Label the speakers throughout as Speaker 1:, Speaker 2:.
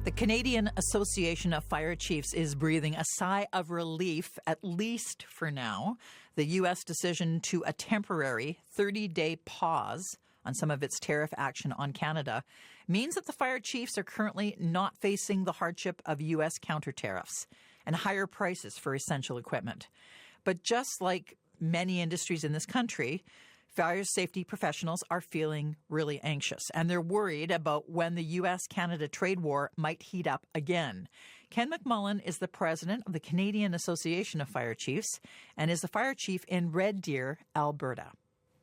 Speaker 1: The Canadian Association of Fire Chiefs is breathing a sigh of relief, at least for now. The U.S. decision to a temporary 30-day pause on some of its tariff action on Canada means that the fire chiefs are currently not facing the hardship of U.S. counter tariffs and higher prices for essential equipment. But just like many industries in this country, fire safety professionals are feeling really anxious, and they're worried about when the U.S.-Canada trade war might heat up again. Ken McMullen is the president of the Canadian Association of Fire Chiefs and is the fire chief in Red Deer, Alberta.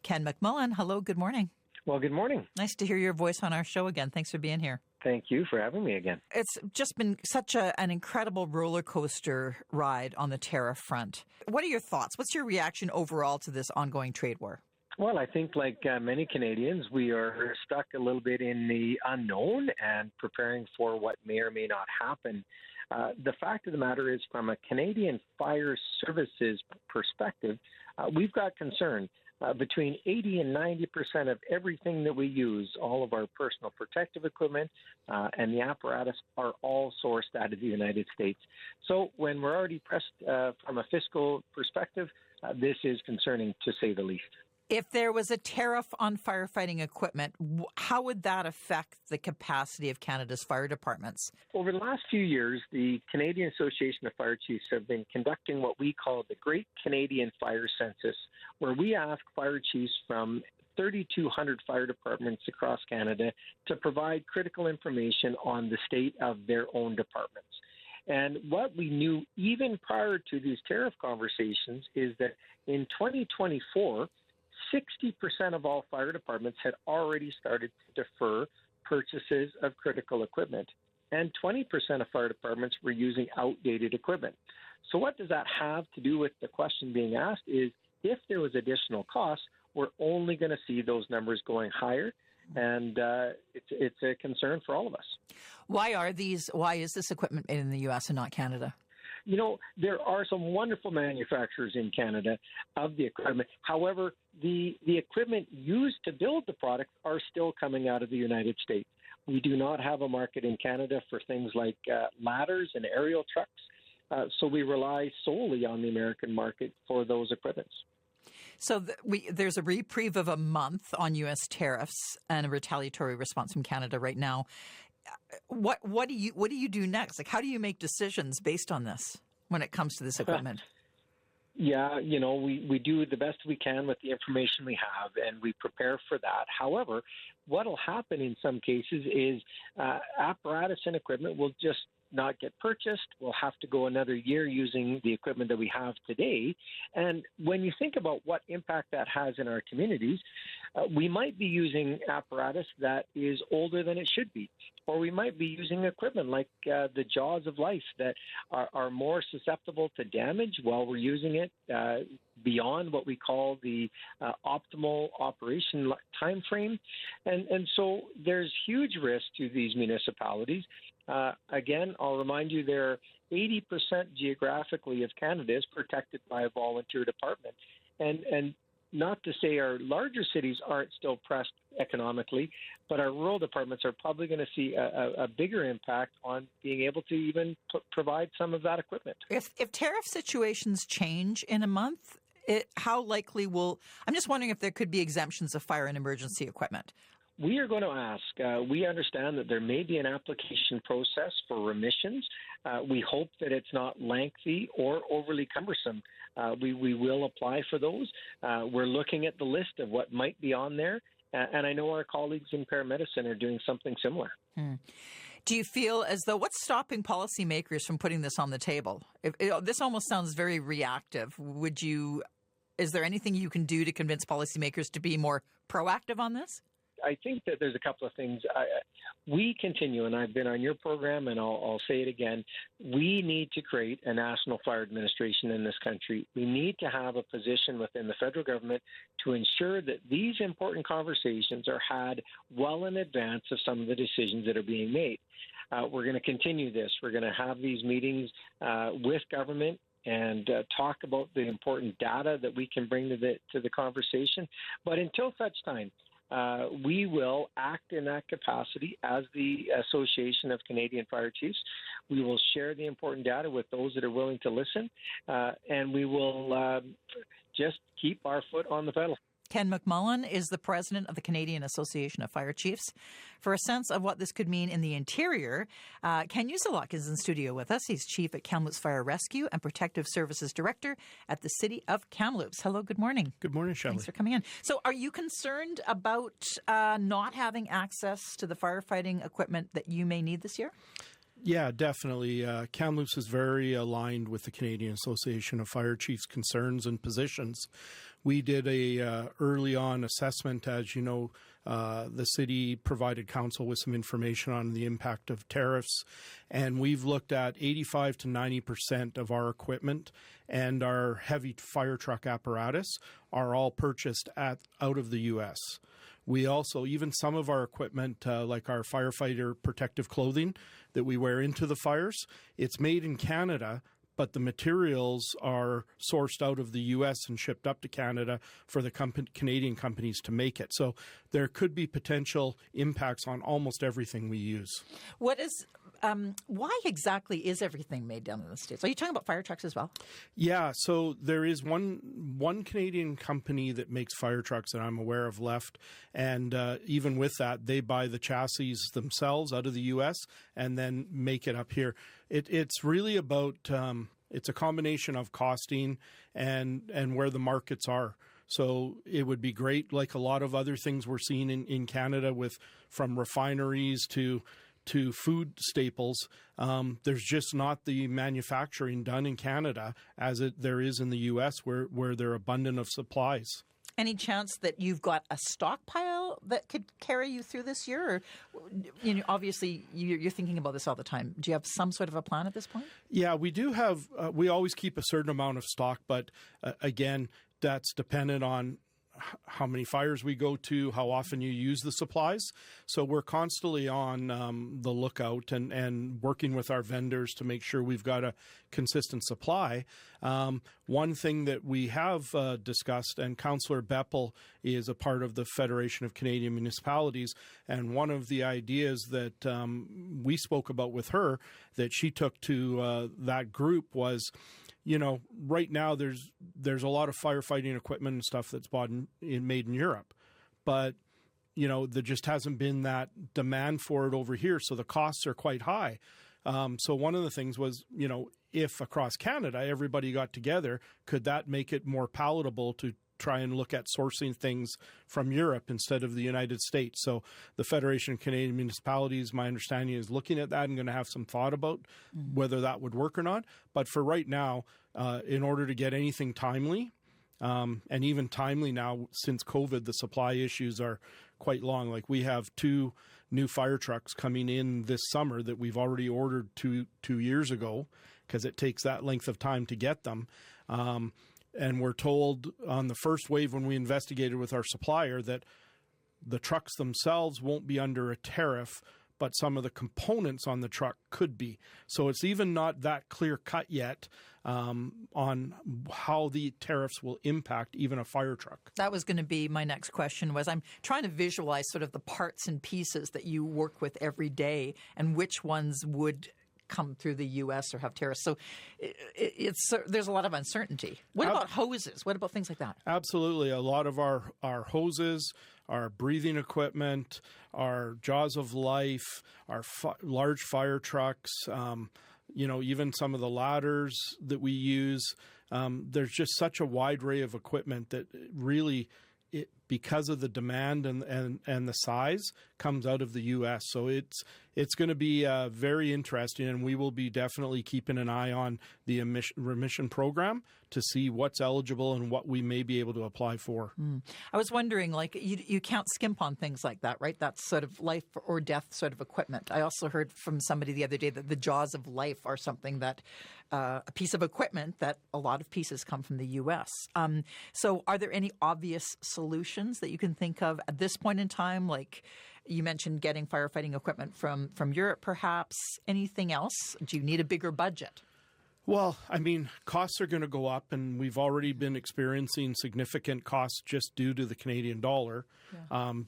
Speaker 1: Ken McMullen, hello, good morning.
Speaker 2: Well, good morning.
Speaker 1: Nice to hear your voice on our show again. Thanks for being here.
Speaker 2: Thank you for having me again.
Speaker 1: It's just been such an incredible roller coaster ride on the tariff front. What are your thoughts? What's your reaction overall to this ongoing trade war?
Speaker 2: Well, I think like many Canadians, we are stuck a little bit in the unknown and preparing for what may or may not happen. The fact of the matter is, from a Canadian fire services perspective, we've got concern. Between 80 and 90% of everything that we use, all of our personal protective equipment and the apparatus, are all sourced out of the United States. So when we're already pressed from a fiscal perspective, this is concerning, to say the least.
Speaker 1: If there was a tariff on firefighting equipment, how would that affect the capacity of Canada's fire departments? Over
Speaker 2: the last few years, the Canadian Association of Fire Chiefs have been conducting what we call the Great Canadian Fire Census, where we ask fire chiefs from 3,200 fire departments across Canada to provide critical information on the state of their own departments. And what we knew even prior to these tariff conversations is that in 2024, 60% of all fire departments had already started to defer purchases of critical equipment, and 20% of fire departments were using outdated equipment. So what does that have to do with the question being asked is, if there was additional costs, we're only going to see those numbers going higher, and it's a concern for all of us.
Speaker 1: Why is this equipment made in the U.S. and not Canada?
Speaker 2: You know, there are some wonderful manufacturers in Canada of the equipment. However, the equipment used to build the products are still coming out of the United States. We do not have a market in Canada for things like ladders and aerial trucks, so we rely solely on the American market for those equipments.
Speaker 1: So there's a reprieve of a month on U.S. tariffs and a retaliatory response from Canada right now. What do you do next? Like, how do you make decisions based on this when it comes to this equipment?
Speaker 2: Yeah, you know, we do the best we can with the information we have, and we prepare for that. However, what will happen in some cases is apparatus and equipment will just not get purchased. We'll have to go another year using the equipment that we have today. And when you think about what impact that has in our communities, we might be using apparatus that is older than it should be. Or we might be using equipment like the jaws of life that are more susceptible to damage while we're using it beyond what we call the optimal operation time frame. And so there's huge risk to these municipalities. Again, I'll remind you, there are 80% geographically of Canada is protected by a volunteer department. And not to say our larger cities aren't still pressed economically, but our rural departments are probably going to see a bigger impact on being able to even provide some of that equipment.
Speaker 1: If tariff situations change in a month, how likely I'm just wondering if there could be exemptions of fire and emergency equipment.
Speaker 2: We are going to ask. We understand that there may be an application process for remissions. We hope that it's not lengthy or overly cumbersome. We will apply for those. We're looking at the list of what might be on there, and I know our colleagues in paramedicine are doing something similar.
Speaker 1: Do you feel as though what's stopping policymakers from putting this on the table? This almost sounds very reactive. Is there anything you can do to convince policymakers to be more proactive on this?
Speaker 2: I think that there's a couple of things. We continue, and I've been on your program, and I'll say it again, we need to create a national fire administration in this country. We need to have a position within the federal government to ensure that these important conversations are had well in advance of some of the decisions that are being made. We're going to continue this. We're going to have these meetings with government and talk about the important data that we can bring to the conversation. But until such time, we will act in that capacity as the Association of Canadian Fire Chiefs. We will share the important data with those that are willing to listen, and we will just keep our foot on the pedal.
Speaker 1: Ken McMullen is the president of the Canadian Association of Fire Chiefs. For a sense of what this could mean in the interior, Ken Usalok is in studio with us. He's chief at Kamloops Fire Rescue and Protective Services Director at the City of Kamloops. Hello, good morning.
Speaker 3: Good morning, Shelley.
Speaker 1: Thanks for coming in. So are you concerned about not having access to the firefighting equipment that you may need this year?
Speaker 3: Yeah, definitely. Kamloops is very aligned with the Canadian Association of Fire Chiefs' concerns and positions. We did a early on assessment. As you know, the city provided council with some information on the impact of tariffs, and we've looked at 85 to 90% of our equipment and our heavy fire truck apparatus are all purchased out of the U.S. We also, even some of our equipment, like our firefighter protective clothing that we wear into the fires, it's made in Canada, but the materials are sourced out of the U.S. and shipped up to Canada for the Canadian companies to make it. So there could be potential impacts on almost everything we use.
Speaker 1: Why exactly is everything made down in the States? Are you talking about fire trucks as well?
Speaker 3: Yeah, so there is one Canadian company that makes fire trucks that I'm aware of left, and even with that, they buy the chassis themselves out of the U.S. and then make it up here. It's really about it's a combination of costing and where the markets are. So it would be great, like a lot of other things we're seeing in Canada, with from refineries to food staples. There's just not the manufacturing done in Canada as there is in the U.S., where they're abundant of supplies.
Speaker 1: Any chance that you've got a stockpile that could carry you through this year? Or, obviously, you're thinking about this all the time. Do you have some sort of a plan at this point?
Speaker 3: Yeah, we do have. We always keep a certain amount of stock, but again, that's dependent on how many fires we go to, how often you use the supplies. So we're constantly on the lookout and working with our vendors to make sure we've got a consistent supply. One thing that we have discussed, and Councillor Beppel is a part of the Federation of Canadian Municipalities, and one of the ideas that we spoke about with her that she took to that group was, right now there's a lot of firefighting equipment and stuff that's made in Europe, but there just hasn't been that demand for it over here, so the costs are quite high. So one of the things was, if across Canada everybody got together, could that make it more palatable to try and look at sourcing things from Europe instead of the United States? So the Federation of Canadian Municipalities, my understanding, is looking at that and going to have some thought about whether that would work or not. But for right now, in order to get anything timely, and even timely now since COVID, the supply issues are quite long. Like, we have 2 new fire trucks coming in this summer that we've already ordered two years ago, because it takes that length of time to get them. And we're told on the first wave when we investigated with our supplier that the trucks themselves won't be under a tariff, but some of the components on the truck could be. So it's even not that clear cut yet on how the tariffs will impact even a fire truck.
Speaker 1: That was going to be my next question. Was I'm trying to visualize sort of the parts and pieces that you work with every day and which ones would come through the U.S. or have tariffs. So there's a lot of uncertainty. What about hoses? What about things like that?
Speaker 3: Absolutely. A lot of our hoses, our breathing equipment, our jaws of life, our large fire trucks, even some of the ladders that we use. There's just such a wide array of equipment that really, because of the demand and the size, comes out of the U.S. So it's going to be very interesting, and we will be definitely keeping an eye on the remission program to see what's eligible and what we may be able to apply for.
Speaker 1: I was wondering, like, you can't skimp on things like that, right? That's sort of life or death sort of equipment. I also heard from somebody the other day that the jaws of life are something that a piece of equipment that a lot of pieces come from the U.S. So are there any obvious solutions that you can think of at this point in time? Like, you mentioned getting firefighting equipment from Europe, perhaps. Anything else? Do you need a bigger budget?
Speaker 3: Well, I mean, costs are going to go up, and we've already been experiencing significant costs just due to the Canadian dollar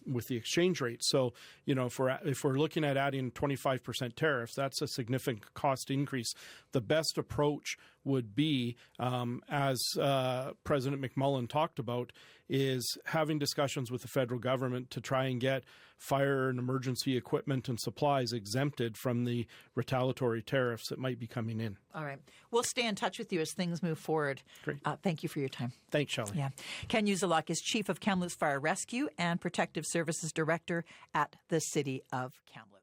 Speaker 3: with the exchange rate. So, if we're looking at adding 25% tariffs, that's a significant cost increase. The best approach would be, as President McMullen talked about, is having discussions with the federal government to try and get fire and emergency equipment and supplies exempted from the retaliatory tariffs that might be coming in.
Speaker 1: All right. We'll stay in touch with you as things move forward.
Speaker 3: Great.
Speaker 1: Thank you for your time.
Speaker 3: Thanks, Shelley.
Speaker 1: Yeah. Ken Uzelak is Chief of Kamloops Fire Rescue and Protective Services Director at the City of Kamloops.